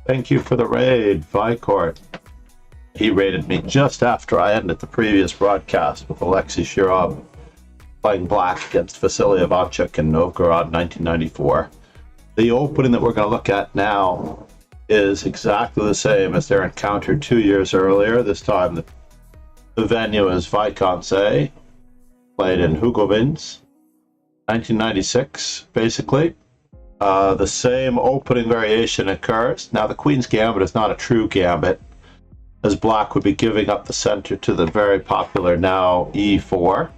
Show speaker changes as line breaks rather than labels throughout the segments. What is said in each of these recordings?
Thank you for the raid, Vicort. He raided me just after I ended the previous broadcast with Alexei Shirov playing black against Vasily Ivanchuk in Novgorod 1994. The opening that we're going to look at now is exactly the same as their encounter 2 years earlier. This time the venue is Wijk, played in Hugovins, 1996, basically. The same opening variation occurs. Now, the Queen's Gambit is not a true gambit, as black would be giving up the center to the very popular now e4.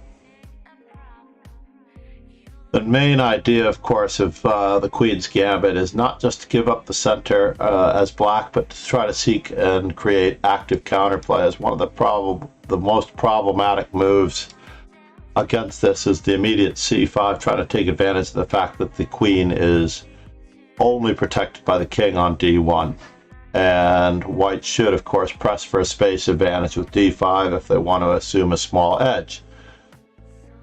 The main idea, of course, of the Queen's Gambit is not just to give up the center as black, but to try to seek and create active counterplay. As one of the most problematic moves against this is the immediate c5, trying to take advantage of the fact that the queen is only protected by the king on d1. And white should, of course, press for a space advantage with d5 if they want to assume a small edge.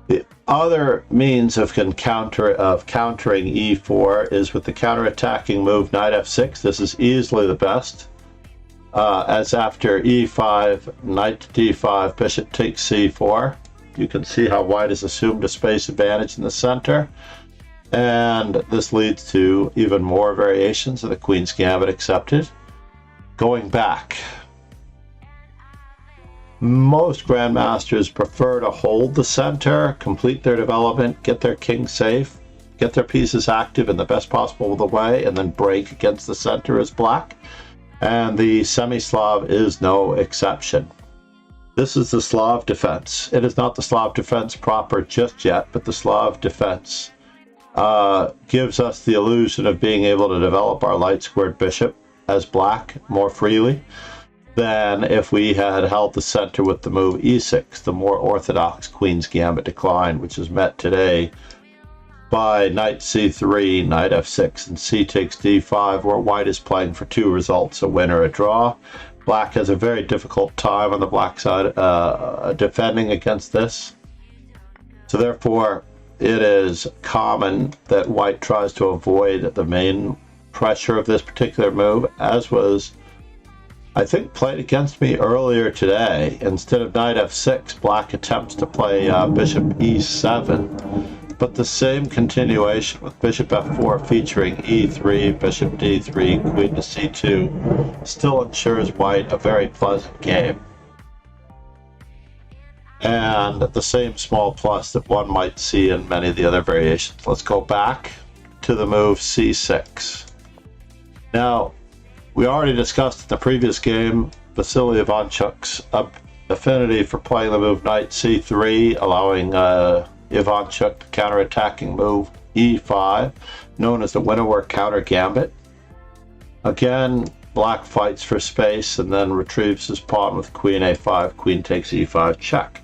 The other means of countering e4 is with the counterattacking move knight f6. This is easily the best, as after e5, knight to d5, bishop takes c4. You can see how white has assumed a space advantage in the center, and this leads to even more variations of the Queen's Gambit accepted. Going back, most grandmasters prefer to hold the center, complete their development, get their king safe, get their pieces active in the best possible way, and then break against the center as black. And the Semi-Slav is no exception. This is the Slav defense. It is not the Slav defense proper just yet, but the Slav defense gives us the illusion of being able to develop our light squared bishop as black more freely than if we had held the center with the move e6, the more orthodox Queen's Gambit decline, which is met today by knight c3, knight f6, and c takes d5, where white is playing for two results, a win or a draw. Black has a very difficult time on the black side defending against this. So therefore, it is common that white tries to avoid the main pressure of this particular move, as was, I think, played against me earlier today. Instead of knight f6, black attempts to play bishop e7. But the same continuation with bishop f4 featuring e3, bishop d3, queen to c2 still ensures white a very pleasant game. And the same small plus that one might see in many of the other variations. Let's go back to the move c6. Now, we already discussed in the previous game Vasily Ivanchuk's affinity for playing the move knight c3, allowing Ivanchuk the counterattacking move e5, known as the winnower counter gambit. Again, black fights for space and then retrieves his pawn with queen a5, queen takes e5, check.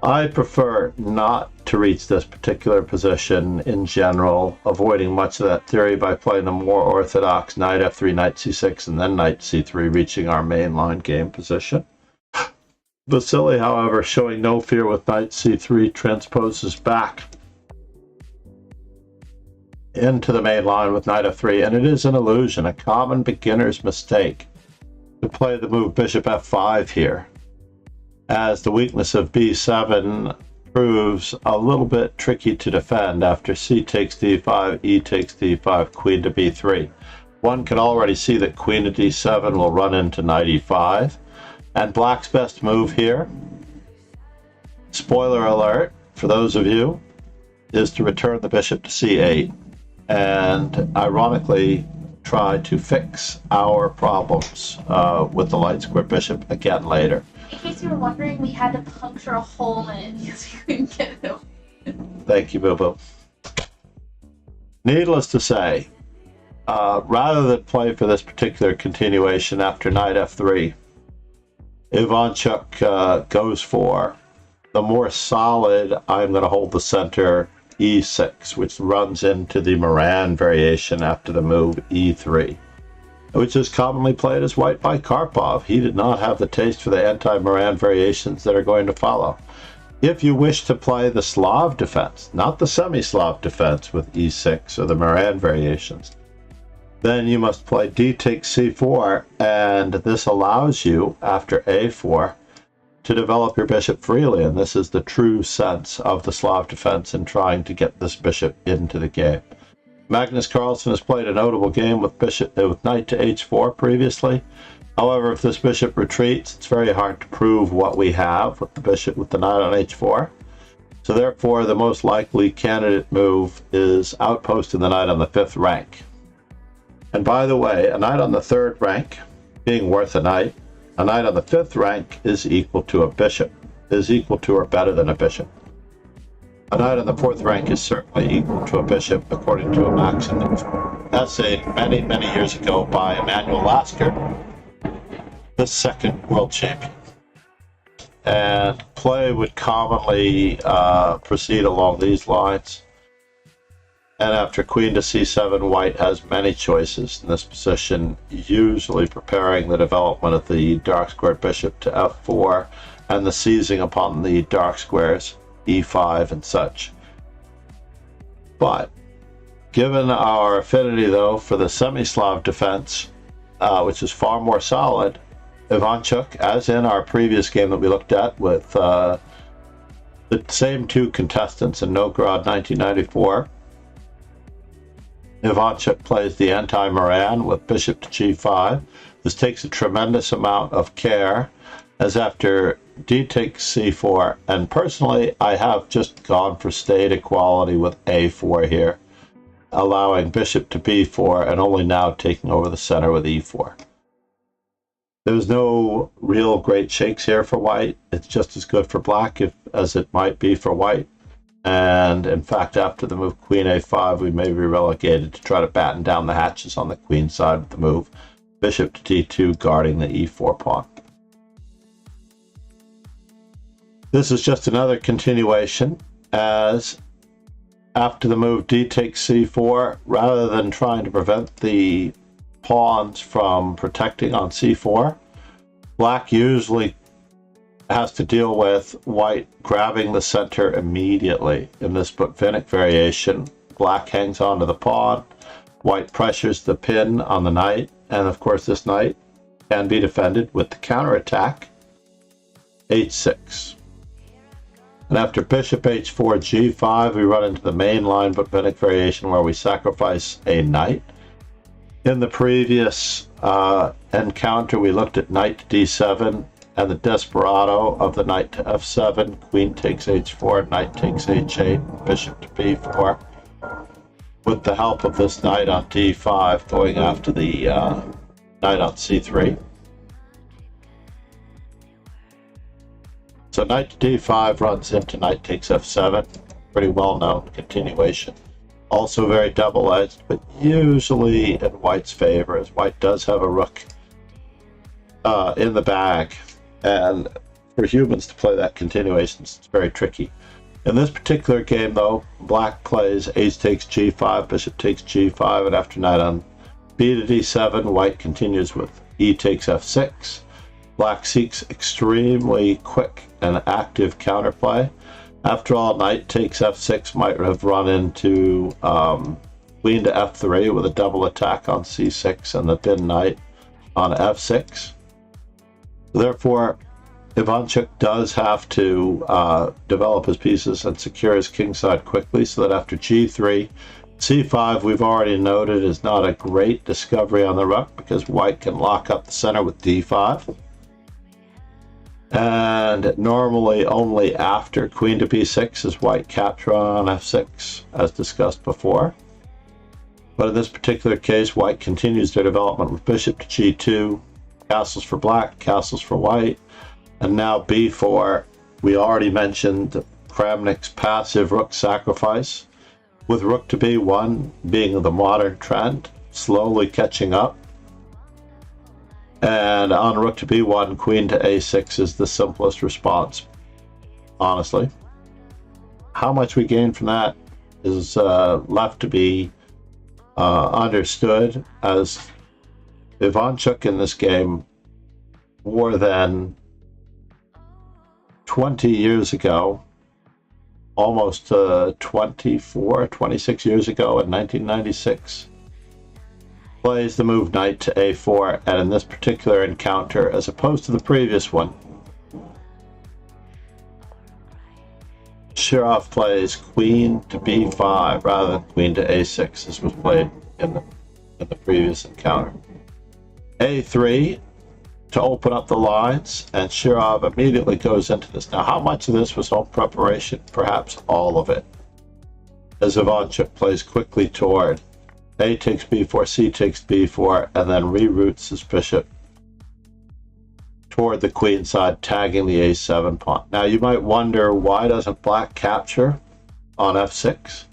I prefer not to reach this particular position in general, avoiding much of that theory by playing the more orthodox knight f3, knight c6, and then knight c3, reaching our mainline game position. Vasily, however, showing no fear with knight c3, transposes back into the main line with knight f3, and it is an illusion, a common beginner's mistake, to play the move bishop f5 here, as the weakness of b7 proves a little bit tricky to defend after c takes d5, e takes d5, queen to b3. One can already see that queen to d7 will run into knight e5. And black's best move here, spoiler alert for those of you, is to return the bishop to c8 and ironically try to fix our problems with the light square bishop again later.
In case you were wondering, we had to puncture a hole in it because we couldn't get it open.
Thank you, Boo Boo. Needless to say, rather than play for this particular continuation after knight f3, Ivanchuk goes for the more solid, I'm going to hold the center, e6, which runs into the Meran variation after the move e3, which is commonly played as white by Karpov. He did not have the taste for the anti-Meran variations that are going to follow. If you wish to play the Slav defense, not the semi-Slav defense with e6 or the Meran variations, Then you must play d takes c4, and this allows you, after a4, to develop your bishop freely, and this is the true sense of the Slav defense in trying to get this bishop into the game. Magnus Carlsen has played a notable game with knight to h4 previously. However, if this bishop retreats, it's very hard to prove what we have with the knight on h4. So therefore, the most likely candidate move is outposting the knight on the 5th rank. And by the way, a knight on the 3rd rank, being worth a knight on the 5th rank is equal to a bishop, is equal to or better than a bishop. A knight on the 4th rank is certainly equal to a bishop, according to a maxim essay many, many years ago by Emanuel Lasker, the 2nd world champion. And play would commonly proceed along these lines. And after queen to c7, white has many choices in this position, usually preparing the development of the dark squared bishop to f4 and the seizing upon the dark squares e5 and such. But given our affinity, though, for the semi-Slav defense, which is far more solid, Ivanchuk, as in our previous game that we looked at with the same two contestants in Novgorod 1994, Ivanchuk plays the Anti-Meran with bishop to g5. This takes a tremendous amount of care, as after d takes c4, and personally I have just gone for state equality with a4 here, allowing bishop to b4 and only now taking over the center with e4. There's no real great shakes here for white. It's just as good for black as it might be for white. And in fact, after the move queen a5, we may be relegated to try to batten down the hatches on the queen side of the move. Bishop to d2 guarding the e4 pawn. This is just another continuation, as after the move d takes c4, rather than trying to prevent the pawns from protecting on c4, black usually has to deal with white grabbing the center immediately. In this Botvinnik variation, black hangs onto the pawn, white pressures the pin on the knight, and of course this knight can be defended with the counterattack h6. And after bishop h4, g5, we run into the main line Botvinnik variation where we sacrifice a knight. In the previous encounter, we looked at knight to d7 and the desperado of the knight to f7, queen takes h4, knight takes h8, bishop to b4, with the help of this knight on d5 going after the knight on c3. So knight to d5 runs into knight takes f7, pretty well-known continuation. Also very double-edged, but usually in white's favor, as white does have a rook in the bag. And for humans to play that continuation, it's very tricky. In this particular game, though, black plays ace takes g5, bishop takes g5, and after knight on b to d7, white continues with e takes f6. Black seeks extremely quick and active counterplay. After all, knight takes f6 might have run into queen to f3 with a double attack on c6 and the bin knight on f6. Therefore, Ivanchuk does have to develop his pieces and secure his kingside quickly, so that after g3, c5 we've already noted is not a great discovery on the rook because white can lock up the center with d5. And normally only after queen to b6 is white capture on f6, as discussed before. But in this particular case, white continues their development with bishop to g2, castles for black, castles for white, and now b4. We already mentioned Kramnik's passive rook sacrifice, with rook to b1 being the modern trend, slowly catching up. And on rook to b1, queen to a6 is the simplest response, honestly. How much we gain from that is left to be understood, as Ivanchuk in this game, more than 20 years ago, almost 26 years ago in 1996, plays the move knight to a4, and in this particular encounter, as opposed to the previous one, Shirov plays queen to b5 rather than queen to a6, as was played in the previous encounter. a3 to open up the lines, and Shirov immediately goes into this. Now, how much of this was home preparation? Perhaps all of it, as Ivanchuk plays quickly toward a takes b4, c takes b4, and then reroutes his bishop toward the queen side, tagging the a7 pawn. Now, you might wonder, why doesn't black capture on f6?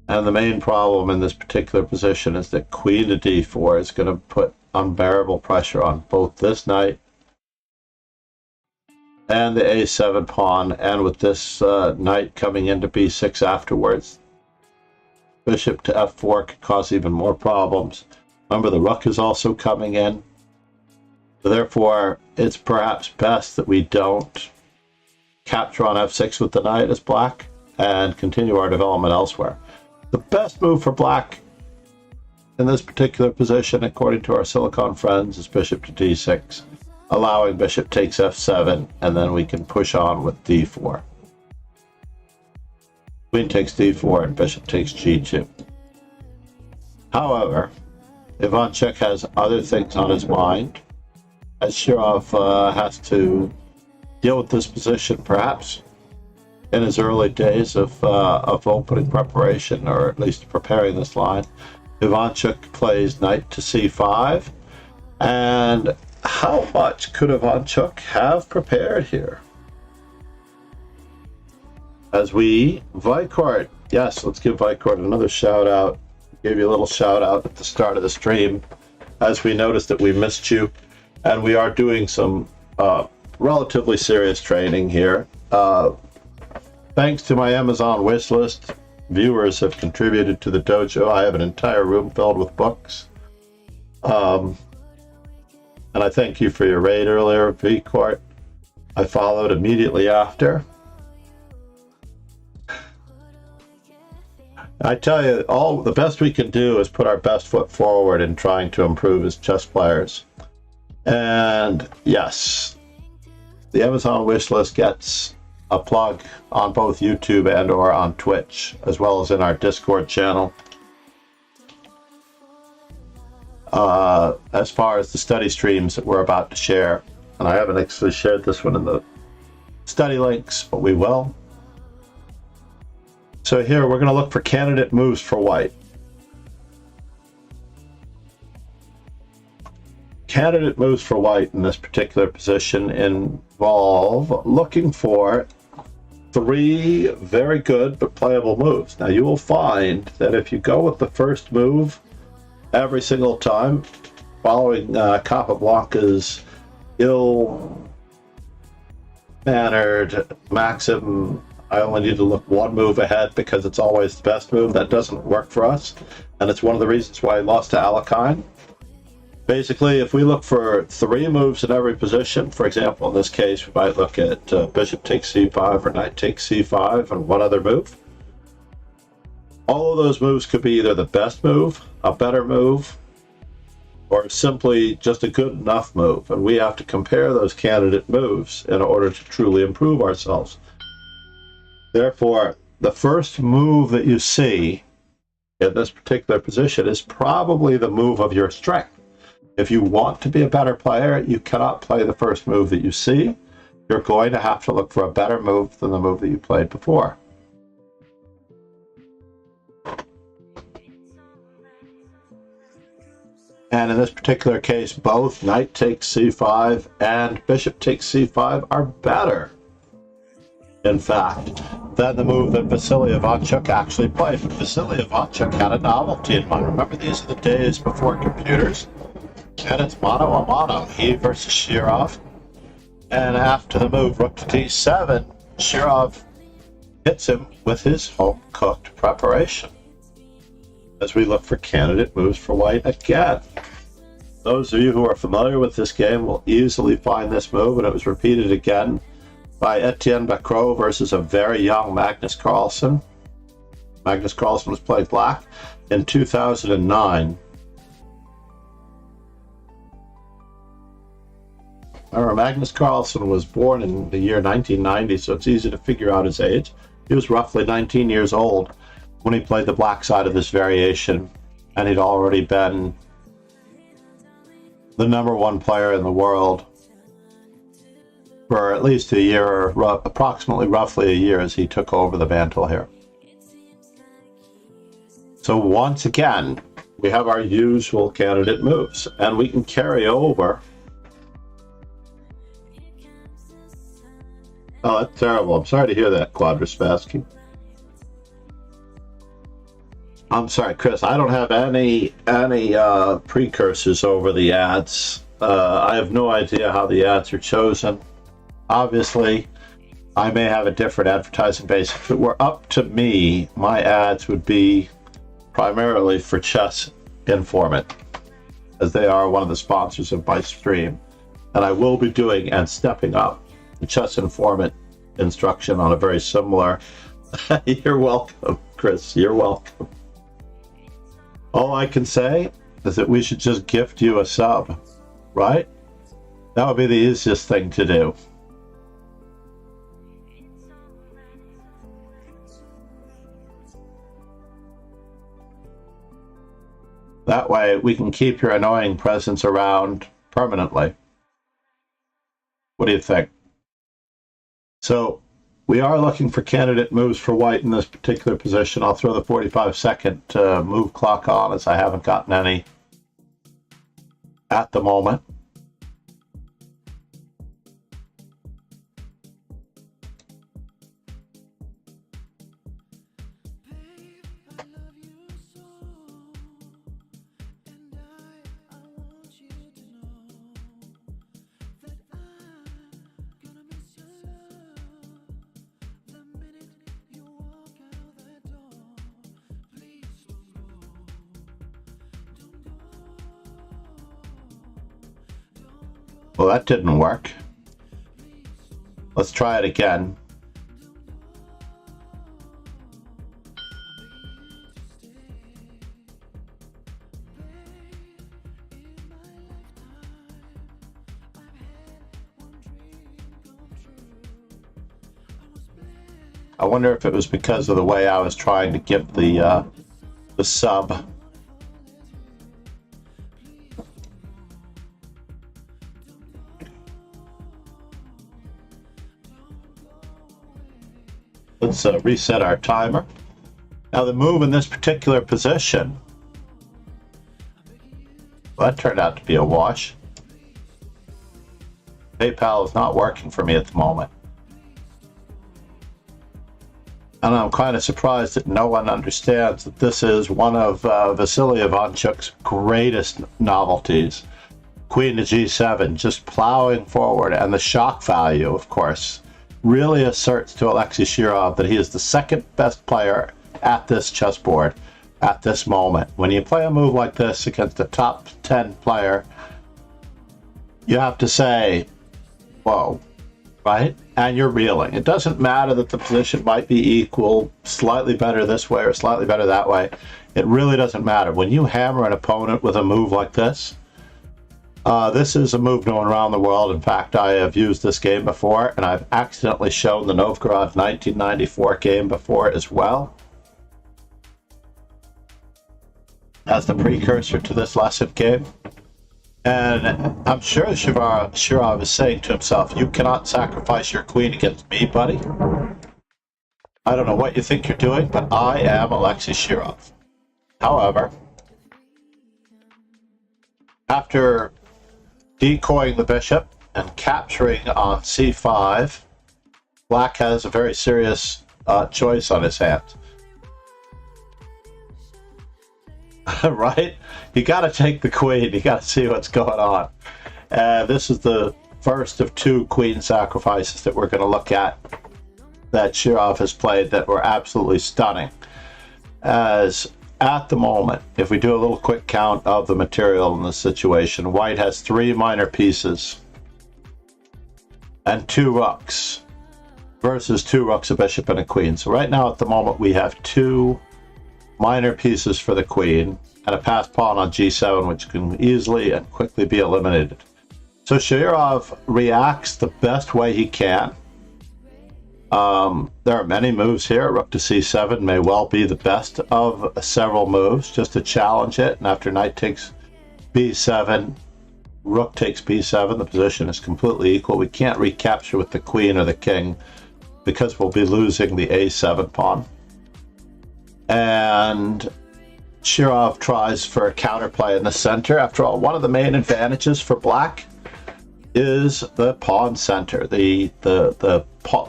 And the main problem in this particular position is that queen to d4 is going to put unbearable pressure on both this knight and the a7 pawn, and with this knight coming into b6 afterwards, bishop to f4 could cause even more problems. Remember, the rook is also coming in. So therefore, it's perhaps best that we don't capture on f6 with the knight as black and continue our development elsewhere. The best move for black in this particular position, according to our Silicon friends, is bishop to d6, allowing bishop takes f7, and then we can push on with d4. Queen takes d4 and bishop takes g2. However, Ivanchuk has other things on his mind, as Shirov has to deal with this position perhaps in his early days of opening preparation, or at least preparing this line. Ivanchuk plays knight to c5, and how much could Ivanchuk have prepared here? As Vikort, yes, let's give Vikort another shout out. Gave you a little shout out at the start of the stream, as we noticed that we missed you, and we are doing some relatively serious training here. Thanks to my Amazon wish list, viewers have contributed to the dojo. I have an entire room filled with books. And I thank you for your raid earlier, Vikort. I followed immediately after. I tell you, all the best we can do is put our best foot forward in trying to improve as chess players. And yes, the Amazon wish list gets a plug on both YouTube and or on Twitch, as well as in our Discord channel. As far as the study streams that we're about to share, and I haven't actually shared this one in the study links, but we will. So here we're going to look for candidate moves for white. Candidate moves for white in this particular position involve looking for 3 very good but playable moves. Now, you will find that if you go with the first move every single time, following Capablanca's ill-mannered maxim, I only need to look 1 move ahead because it's always the best move, that doesn't work for us, and it's one of the reasons why I lost to Alekhine. Basically, if we look for 3 moves in every position, for example, in this case, we might look at bishop takes c5 or knight takes c5 and 1 other move. All of those moves could be either the best move, a better move, or simply just a good enough move. And we have to compare those candidate moves in order to truly improve ourselves. Therefore, the first move that you see in this particular position is probably the move of your strength. If you want to be a better player, you cannot play the first move that you see. You're going to have to look for a better move than the move that you played before. And in this particular case, both knight takes c5 and bishop takes c5 are better, in fact, than the move that Vasily Ivanchuk actually played. Vasily Ivanchuk had a novelty in mind. Remember, these are the days before computers, and it's mano a mano, he versus Shirov. And after the move rook to d7, Shirov hits him with his home-cooked preparation. As we look for candidate moves for white again. Those of you who are familiar with this game will easily find this move, and it was repeated again by Etienne Bacrot versus a very young Magnus Carlsen. Magnus Carlsen was playing black in 2009. Magnus Carlsen was born in the year 1990, so it's easy to figure out his age. He was roughly 19 years old when he played the black side of this variation, and he'd already been the #1 player in the world for at least a year, or approximately roughly a year, as he took over the mantle here. So once again, we have our usual candidate moves, and we can carry over. Oh, that's terrible. I'm sorry to hear that, Quadraspassky. I'm sorry, Chris. I don't have any precursors over the ads. I have no idea how the ads are chosen. Obviously, I may have a different advertising base. If it were up to me, my ads would be primarily for Chess Informant, as they are one of the sponsors of my stream. And I will be doing and stepping up the Chess Informant instruction on a very similar. You're welcome, Chris. You're welcome. All I can say is that we should just gift you a sub, right? That would be the easiest thing to do. That way we can keep your annoying presence around permanently. What do you think? So we are looking for candidate moves for white in this particular position. I'll throw the 45-second move clock on, as I haven't gotten any at the moment. Well, that didn't work. Let's try it again. I wonder if it was because of the way I was trying to give the sub. Let's reset our timer. Now the move in this particular position, well, that turned out to be a wash. PayPal is not working for me at the moment. And I'm kind of surprised that no one understands that this is one of Vasily Ivanchuk's greatest novelties. Queen to G7, just plowing forward, and the shock value, of course, really asserts to Alexei Shirov that he is the second best player at this chessboard at this moment. When you play a move like this against a top 10 player, you have to say, whoa, right? And you're reeling. It doesn't matter that the position might be equal, slightly better this way or slightly better that way. It really doesn't matter. When you hammer an opponent with a move like this, this is a move known around the world. In fact, I have used this game before, and I've accidentally shown the Novgorod 1994 game before as well as the precursor to this lesson game. And I'm sure Shirov is saying to himself, you cannot sacrifice your queen against me, buddy. I don't know what you think you're doing, but I am Alexei Shirov. However, after decoying the bishop and capturing on c5, black has a very serious choice on his hands. Right? You got to take the queen. You got to see what's going on. This is the first of two queen sacrifices that we're going to look at that Shirov has played that were absolutely stunning. As at the moment, if we do a little quick count of the material in this situation, white has 3 minor pieces and 2 rooks versus 2 rooks, a bishop, and a queen. So right now at the moment we have 2 minor pieces for the queen and a passed pawn on g7, which can easily and quickly be eliminated. So Shirov reacts the best way he can. There are many moves here. Rook to c7 may well be the best of several moves just to challenge it. And after knight takes b7, rook takes b7, the position is completely equal. We can't recapture with the queen or the king because we'll be losing the a7 pawn. And Shirov tries for a counterplay in the center. After all, one of the main advantages for black is the pawn center, the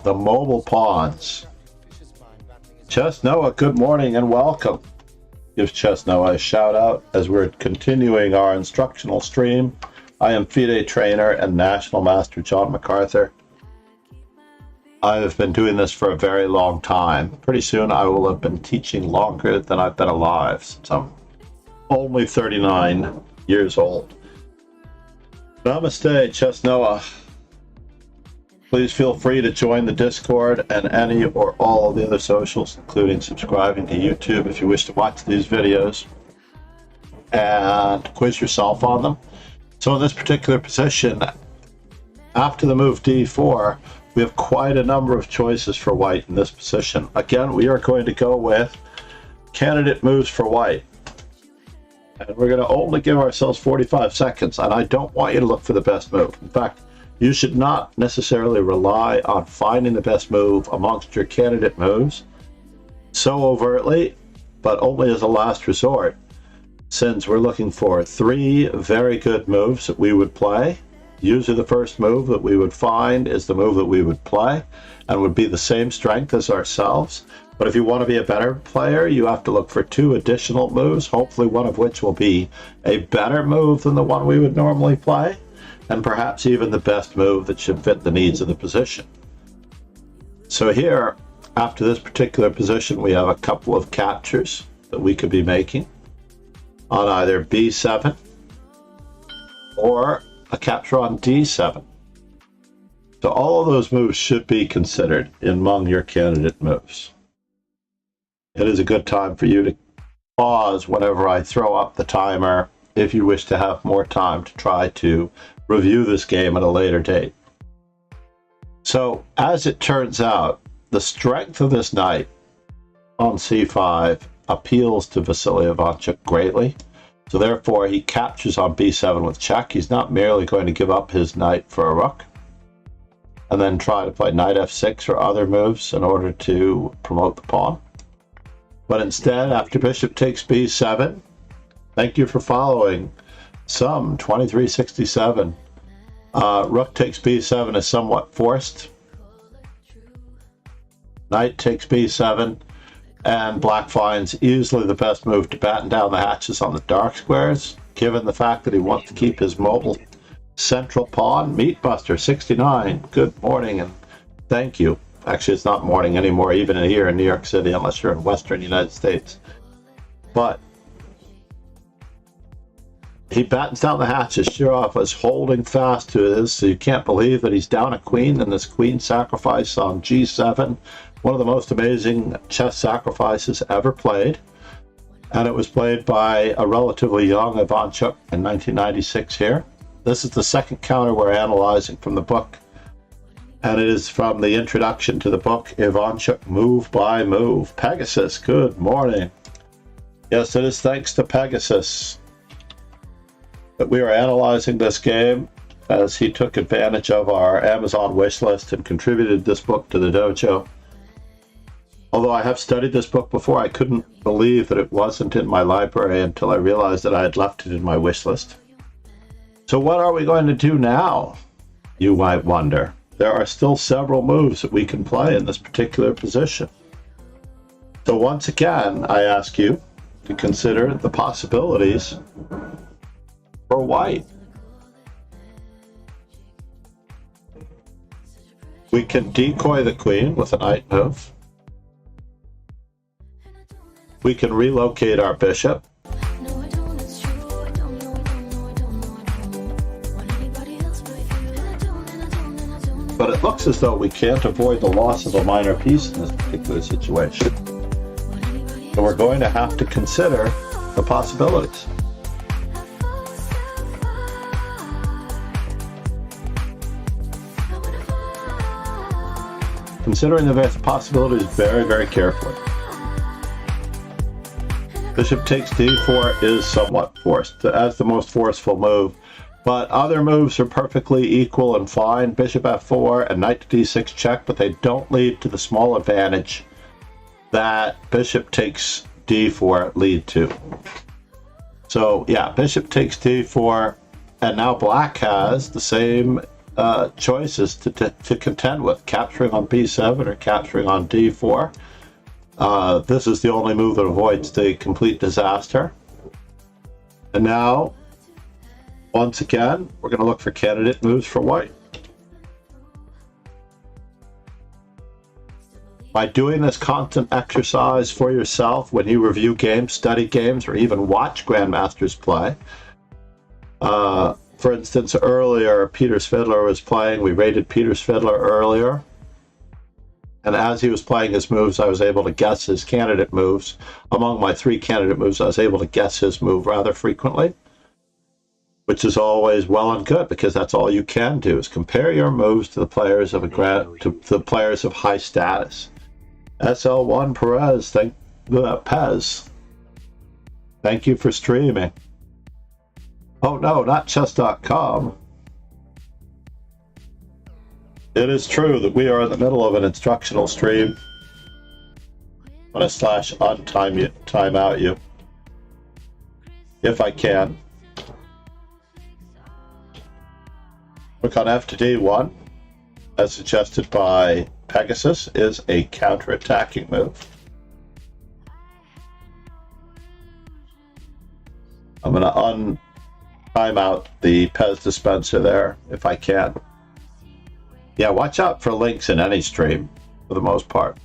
mobile pawns. Chess Noah, good morning and welcome. Give Chess Noah a shout out as we're continuing our instructional stream. I am FIDE trainer and National Master John MacArthur. I've been doing this for a very long time. Pretty soon I will have been teaching longer than I've been alive, since I'm only 39 years old. Namaste, Chess Noah. Please feel free to join the Discord and any or all of the other socials, including subscribing to YouTube if you wish to watch these videos and quiz yourself on them. So in this particular position, after the move d4, we have quite a number of choices for white in this position. Again, we are going to go with candidate moves for white. And we're going to only give ourselves 45 seconds, and I don't want you to look for the best move. In fact, you should not necessarily rely on finding the best move amongst your candidate moves so overtly, but only as a last resort, since we're looking for 3 very good moves that we would play. Usually the first move that we would find is the move that we would play and would be the same strength as ourselves. But if you want to be a better player, you have to look for 2 additional moves, hopefully one of which will be a better move than the one we would normally play, and perhaps even the best move that should fit the needs of the position. So here, after this particular position, we have a couple of captures that we could be making on either b7 or a capture on d7. So all of those moves should be considered among your candidate moves. It is a good time for you to pause whenever I throw up the timer if you wish to have more time to try to review this game at a later date. So as it turns out, the strength of this knight on c5 appeals to Vasily Ivanchuk greatly. So therefore he captures on b7 with check. He's not merely going to give up his knight for a rook and then try to play knight f6 or other moves in order to promote the pawn. But instead, after bishop takes b7, thank you for following, some 2367. Rook takes b7 is somewhat forced. Knight takes b7, and black finds easily the best move to batten down the hatches on the dark squares, given the fact that he wants to keep his mobile central pawn. Meatbuster 69, good morning and thank you. Actually, it's not morning anymore, even here in New York City, unless you're in Western United States. But he battens down the hatches. Shirov is holding fast to this, so you can't believe that he's down a queen, and this queen sacrifice on g7, one of the most amazing chess sacrifices ever played. And it was played by a relatively young Ivanchuk in 1996 here. This is the second counter we're analyzing from the book. And it is from the introduction to the book, Ivanchuk Move by Move. Pegasus, good morning. Yes, it is thanks to Pegasus that we are analyzing this game, as he took advantage of our Amazon wish list and contributed this book to the dojo. Although I have studied this book before, I couldn't believe that it wasn't in my library until I realized that I had left it in my wish list. So what are we going to do now, you might wonder? There are still several moves that we can play in this particular position. So once again, I ask you to consider the possibilities for white. We can decoy the queen with a knight move. We can relocate our bishop. But it looks as though we can't avoid the loss of a minor piece in this particular situation. So we're going to have to consider the possibilities. considering the various possibilities very, very carefully. Bishop takes d4 is somewhat forced, as the most forceful move, but other moves are perfectly equal and fine. Bishop f4 and knight to d6 check, but they don't lead to the small advantage that bishop takes d4 lead to. So yeah, bishop takes d4, and now black has the same choices to contend with, capturing on b7 or capturing on d4. This is the only move that avoids the complete disaster. And now, once again, we're going to look for candidate moves for white. By doing this constant exercise for yourself when you review games, study games, or even watch grandmasters play. For instance, earlier, Peter's Fiddler was playing. We rated Peter's Fiddler earlier. And as he was playing his moves, I was able to guess his candidate moves. Among my 3 candidate moves, I was able to guess his move rather frequently, which is always well and good, because that's all you can do, is compare your moves to the players of the players of high status. SL1 Perez, Pez. Thank you for streaming. Oh no, not chess.com. It is true that we are in the middle of an instructional stream. I'm going to time out you, if I can. Rook on f to d1, as suggested by Pegasus, is a counter-attacking move. I'm going to time out the Pez dispenser there, if I can. Yeah, watch out for links in any stream, for the most part.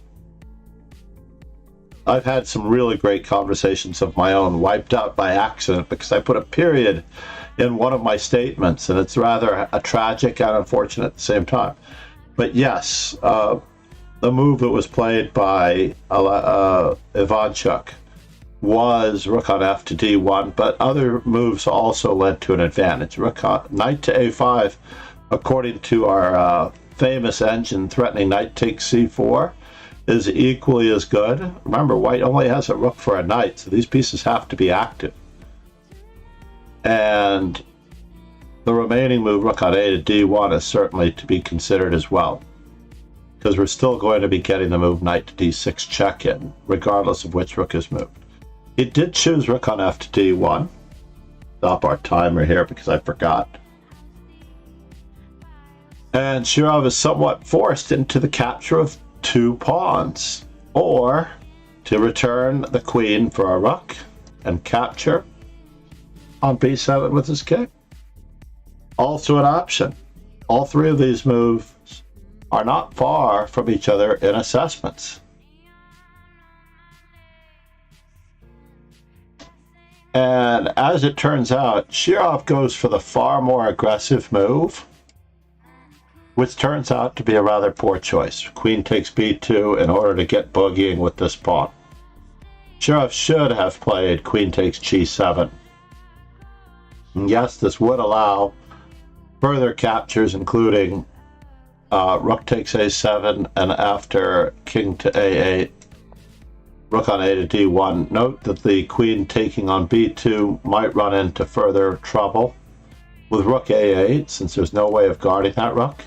I've had some really great conversations of my own wiped out by accident because I put a period in one of my statements, and it's rather a tragic and unfortunate at the same time. But yes, the move that was played by Ivanchuk was rook on f to d1, but other moves also led to an advantage. Knight to a5, according to our famous engine threatening knight takes c4, is equally as good. Remember, white only has a rook for a knight, so these pieces have to be active. And the remaining move, rook on a to d1, is certainly to be considered as well, because we're still going to be getting the move knight to d6 check in, regardless of which rook is moved. He did choose rook on f to d1. Stop our timer here because I forgot. And Shirov is somewhat forced into the capture of 2 pawns, or to return the queen for a rook and capture on b7 with his king. Also an option. All 3 of these moves are not far from each other in assessments. And as it turns out, Shirov goes for the far more aggressive move, which turns out to be a rather poor choice. Queen takes b2 in order to get boogieing with this pawn. Shirov should have played queen takes g7. And yes, this would allow further captures, including rook takes a7, and after king to a8, rook on a to d1. Note that the queen taking on b2 might run into further trouble with rook a8, since there's no way of guarding that rook.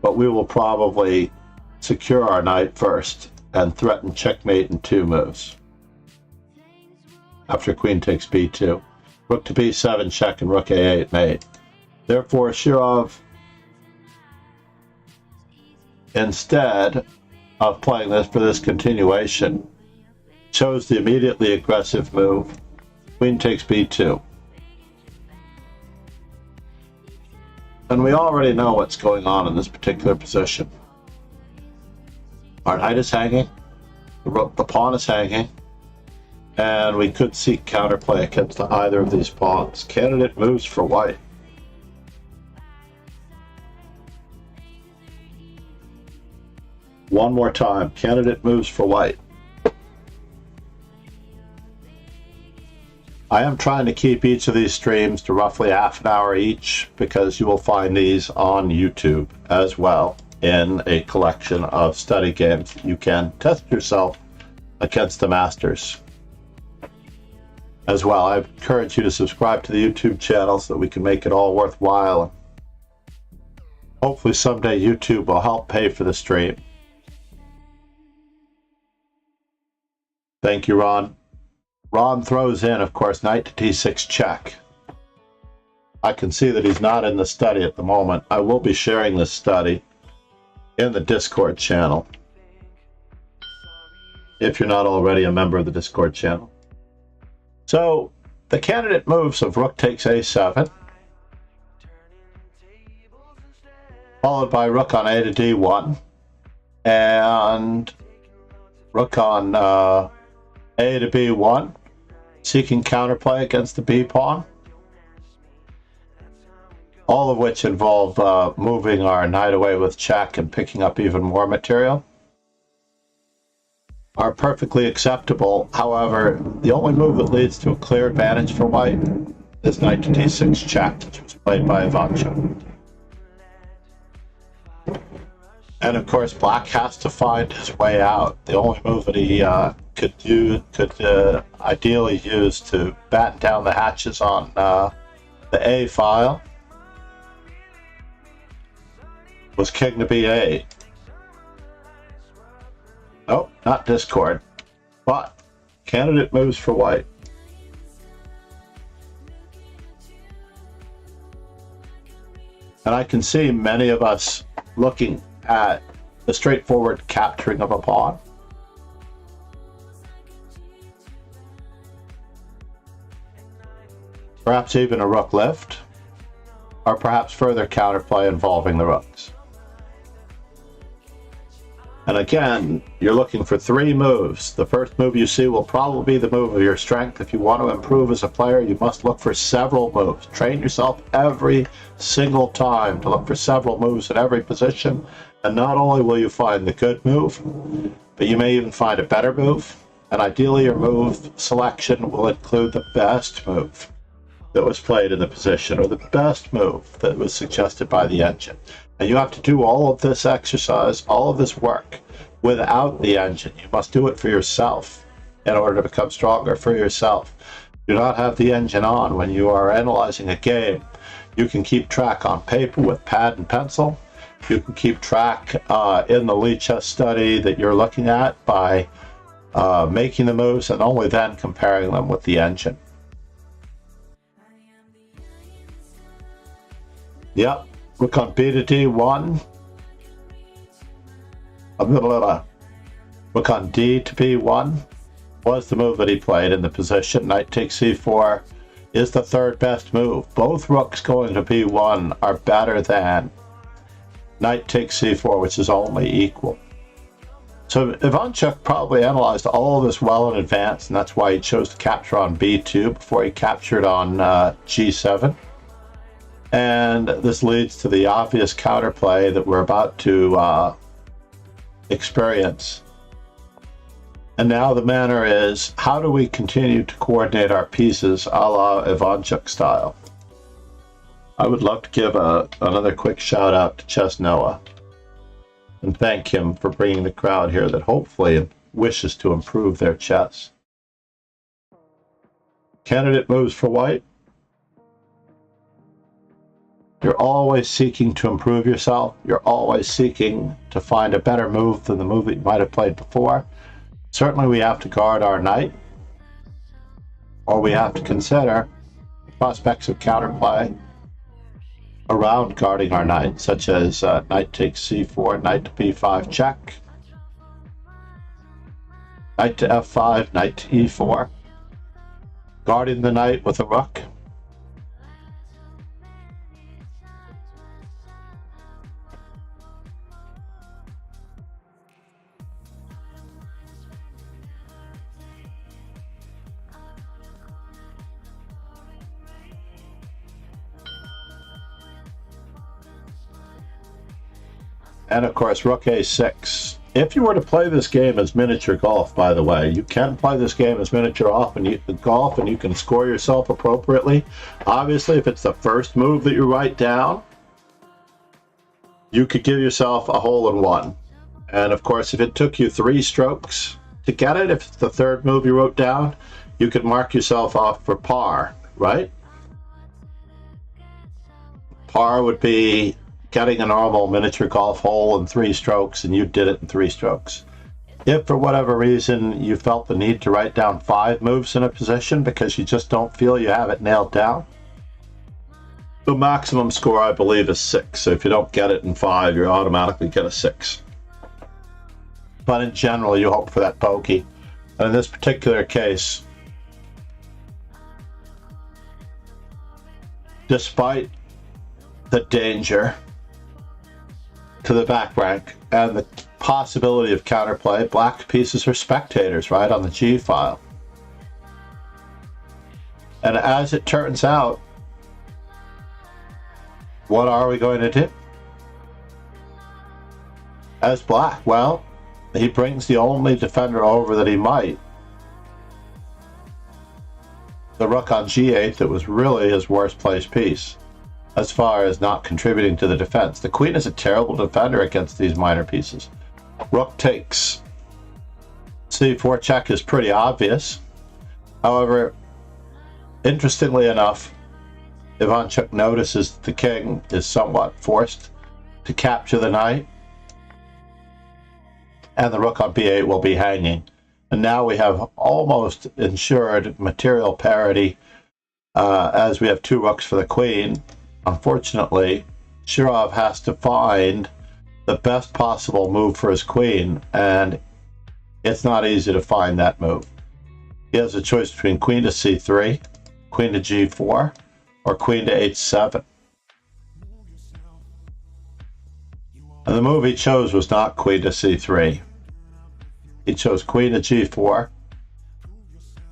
But we will probably secure our knight first and threaten checkmate in 2 moves. After queen takes b2, rook to b7 check and rook a8 mate. Therefore, Shirov, instead of playing this for this continuation, chose the immediately aggressive move, queen takes b2. And we already know what's going on in this particular position. Our knight is hanging, the pawn is hanging, and we could seek counterplay against either of these pawns. Candidate moves for white. One more time, candidate moves for white. I am trying to keep each of these streams to roughly half an hour each, because you will find these on YouTube as well. in a collection of study games. You can test yourself against the masters. As well, I encourage you to subscribe to the YouTube channel so that we can make it all worthwhile. Hopefully someday YouTube will help pay for the stream. Thank you, Ron. Ron throws in, of course, knight to d6 check. I can see that he's not in the study at the moment. I will be sharing this study in the Discord channel, if you're not already a member of the Discord channel. So the candidate moves of rook takes a7, followed by rook on a to d1, and rook on a to b1, seeking counterplay against the b pawn, all of which involve moving our knight away with check and picking up even more material, are perfectly acceptable. However, the only move that leads to a clear advantage for white is knight to d6 check, which was played by Ivanchuk. And of course, black has to find his way out. The only move that he could ideally use to batten down the hatches on the A file was king to b8. Nope, not Discord, but candidate moves for white. And I can see many of us looking at the straightforward capturing of a pawn. Perhaps even a rook lift, or perhaps further counterplay involving the rooks. And again, you're looking for three moves. The first move you see will probably be the move of your strength. If you want to improve as a player, you must look for several moves. Train yourself every single time to look for several moves in every position. And not only will you find the good move, but you may even find a better move. And ideally, your move selection will include the best move that was played in the position, or the best move that was suggested by the engine. And you have to do all of this exercise, all of this work, without the engine. You must do it for yourself in order to become stronger for yourself. Do not have the engine on when you are analyzing a game. You can keep track on paper with pad and pencil. You can keep track in the lead chess study that you're looking at by making the moves and only then comparing them with the engine. Yep. Rook on b to d1, rook on d to b1 was the move that he played in the position. Knight takes c4 is the third best move. Both rooks going to b1 are better than knight takes c4, which is only equal. So Ivanchuk probably analyzed all of this well in advance, and that's why he chose to capture on b2 before he captured on g7. And this leads to the obvious counterplay that we're about to experience. And now the manner is, how do we continue to coordinate our pieces a la Ivanchuk style? I would love to give another quick shout out to Chess Noah and thank him for bringing the crowd here that hopefully wishes to improve their chess. Candidate moves for white. You're always seeking to improve yourself. You're always seeking to find a better move than the move that you might have played before. Certainly we have to guard our knight, or we have to consider prospects of counterplay around guarding our knight, such as knight takes c4, knight to b5 check, knight to f5, knight to e4, guarding the knight with a rook. And of course, rook a6. If you were to play this game as miniature golf, by the way, you can play this game as miniature golf and you can score yourself appropriately. Obviously, if it's the first move that you write down, you could give yourself a hole in one. And of course, if it took you 3 strokes to get it, if it's the third move you wrote down, you could mark yourself off for par, right? Par would be getting a normal miniature golf hole in 3 strokes, and you did it in 3 strokes. If for whatever reason you felt the need to write down 5 moves in a position because you just don't feel you have it nailed down, the maximum score, I believe, is 6. So if you don't get it in 5, you automatically get a 6. But in general, you hope for that bogey. And in this particular case, despite the danger to the back rank and the possibility of counterplay, black pieces are spectators, right, on the G file. And as it turns out, what are we going to do? As black, well, he brings the only defender over that he might. The rook on G8 that was really his worst placed piece as far as not contributing to the defense. The queen is a terrible defender against these minor pieces. Rook takes. C4 check is pretty obvious. However, interestingly enough, Ivanchuk notices that the king is somewhat forced to capture the knight, and the rook on b8 will be hanging. And now we have almost ensured material parity as we have 2 rooks for the queen. Unfortunately, Shirov has to find the best possible move for his queen, and it's not easy to find that move. He has a choice between queen to c3, queen to g4, or queen to h7. And the move he chose was not queen to c3. He chose queen to g4.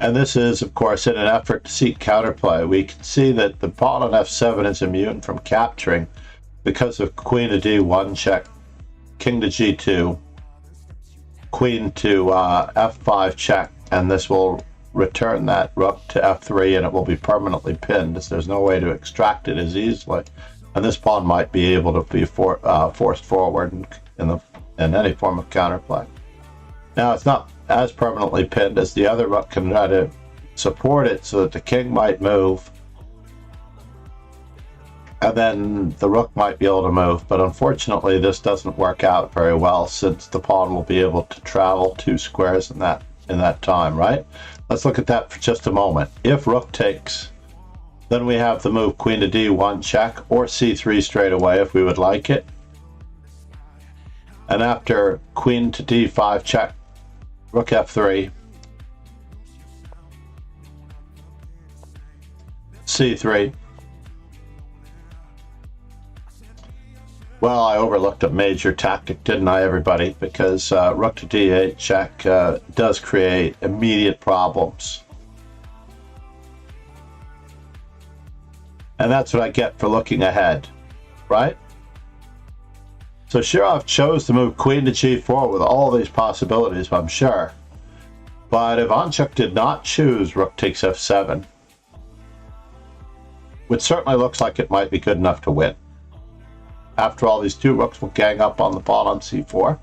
And this is, of course, in an effort to seek counterplay. We can see that the pawn on f7 is immune from capturing because of queen to d1 check, king to g2, queen to f5 check, and this will return that rook to f3, and it will be permanently pinned, as there's no way to extract it as easily. And this pawn might be able to be forced forward in any form of counterplay. Now, it's not as permanently pinned as the other rook can try to support it so that the king might move, and then the rook might be able to move. But unfortunately, this doesn't work out very well, since the pawn will be able to travel 2 squares in that time, right? Let's look at that for just a moment. If rook takes, then we have the move queen to d1 check, or c3 straight away if we would like it. And after queen to d5 check, rook f3, c3. Well, I overlooked a major tactic, didn't I, everybody? Because rook to d8 check does create immediate problems. And that's what I get for looking ahead, right? So Shirov chose to move queen to g4 with all these possibilities, I'm sure. But Ivanchuk did not choose rook takes f7, which certainly looks like it might be good enough to win. After all, these 2 rooks will gang up on the pawn on c4.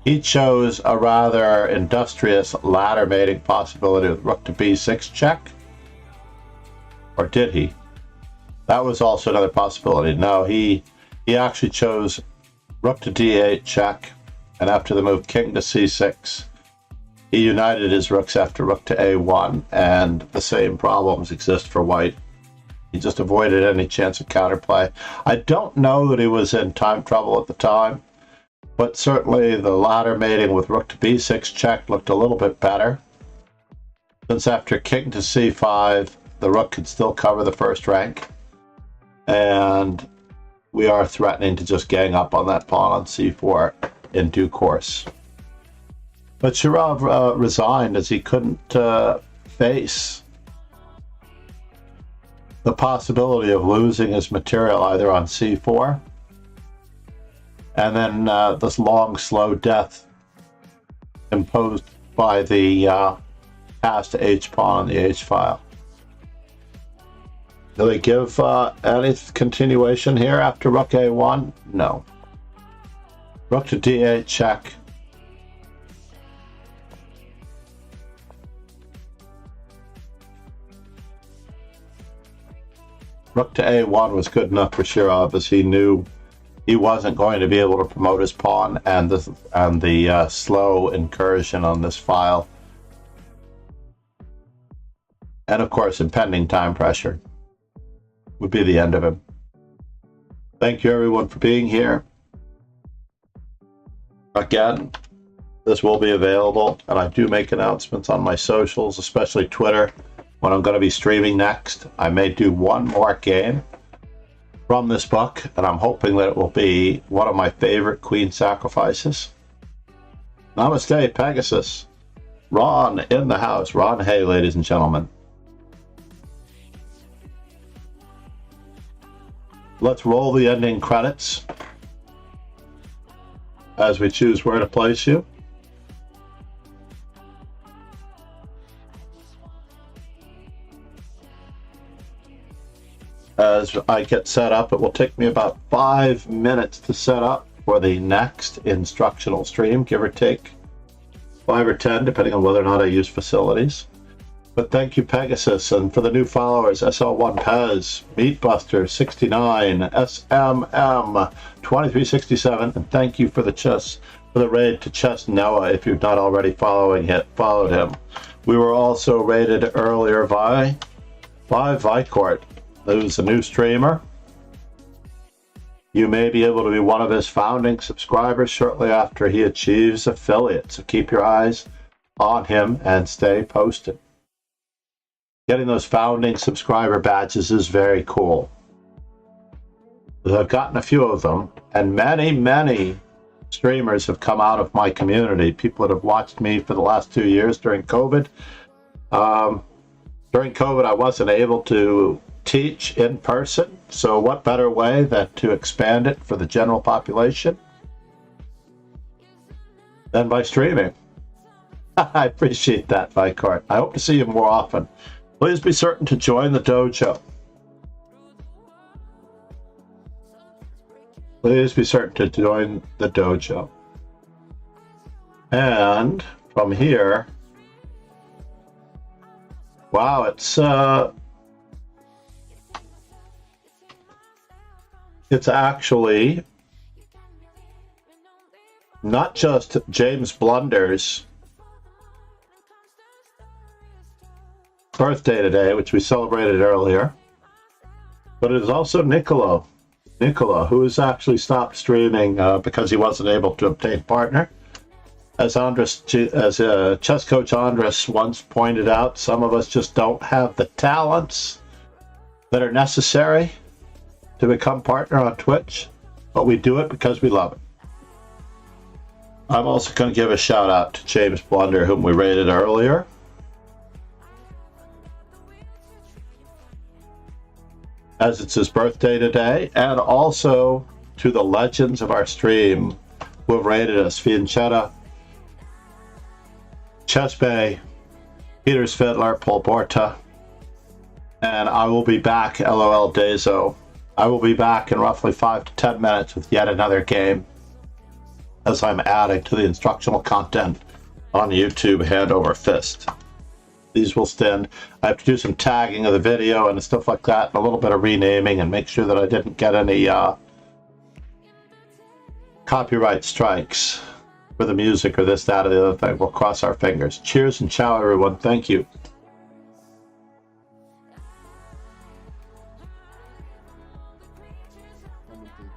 He chose a rather industrious ladder mating possibility with rook to b6 check. Or did he? That was also another possibility. No, he actually chose rook to d8 check, and after the move king to c6, he united his rooks after rook to a1, and the same problems exist for white. He just avoided any chance of counterplay. I don't know that he was in time trouble at the time, but certainly the ladder mating with rook to b6 check looked a little bit better, since after king to c5, the rook could still cover the first rank, and we are threatening to just gang up on that pawn on c4 in due course. But Shirov resigned, as he couldn't face the possibility of losing his material either on c4, and then this long, slow death imposed by the pass to h pawn on the h file. Do they give any continuation here after rook a1? No. Rook to d8 check. Rook to a1 was good enough for Shirov, as he knew he wasn't going to be able to promote his pawn, and the slow incursion on this file. And of course, impending time pressure would be the end of him. Thank you everyone for being here. Again, this will be available, and I do make announcements on my socials, especially Twitter, when I'm going to be streaming next. I may do one more game from this book, and I'm hoping that it will be one of my favorite queen sacrifices. Namaste, Pegasus. Ron in the house. Ron Hay, ladies and gentlemen. Let's roll the ending credits as we choose where to place you. As I get set up, it will take me about 5 minutes to set up for the next instructional stream, give or take 5 or 10, depending on whether or not I use facilities. But thank you, Pegasus, and for the new followers, SL1 Pez, Meatbuster 69, SMM 2367, and thank you for the raid to Chess Noah. If you're not already followed him. We were also raided earlier by Vicort, who's a new streamer. You may be able to be one of his founding subscribers shortly after he achieves affiliate, so keep your eyes on him and stay posted. Getting those founding subscriber badges is very cool. I've gotten a few of them, and many streamers have come out of my community. People that have watched me for the last 2 years during COVID. During COVID, I wasn't able to teach in person, so what better way than to expand it for the general population than by streaming? I appreciate that, Vicart. I hope to see you more often. Please be certain to join the dojo. Please be certain to join the dojo. And from here, wow, it's actually not just James Blunder's birthday today, which we celebrated earlier, but it is also Nicola, who has actually stopped streaming because he wasn't able to obtain a partner. As chess coach Andres once pointed out, some of us just don't have the talents that are necessary to become partner on Twitch, but we do it because we love it. I'm also going to give a shout out to James Blunder, whom we rated earlier. As it's his birthday today, and also to the legends of our stream who have rated us: Fiancetta, Chess Bay, Peter's Fiddler, Paul Borta, and I will be back, LOL Dezo. I will be back in roughly 5 to 10 minutes with yet another game, as I'm adding to the instructional content on YouTube hand over fist. These will stand. I have to do some tagging of the video and stuff like that, and a little bit of renaming, and make sure that I didn't get any copyright strikes for the music or this, that, or the other thing. We'll cross our fingers. Cheers and ciao, everyone. Thank you.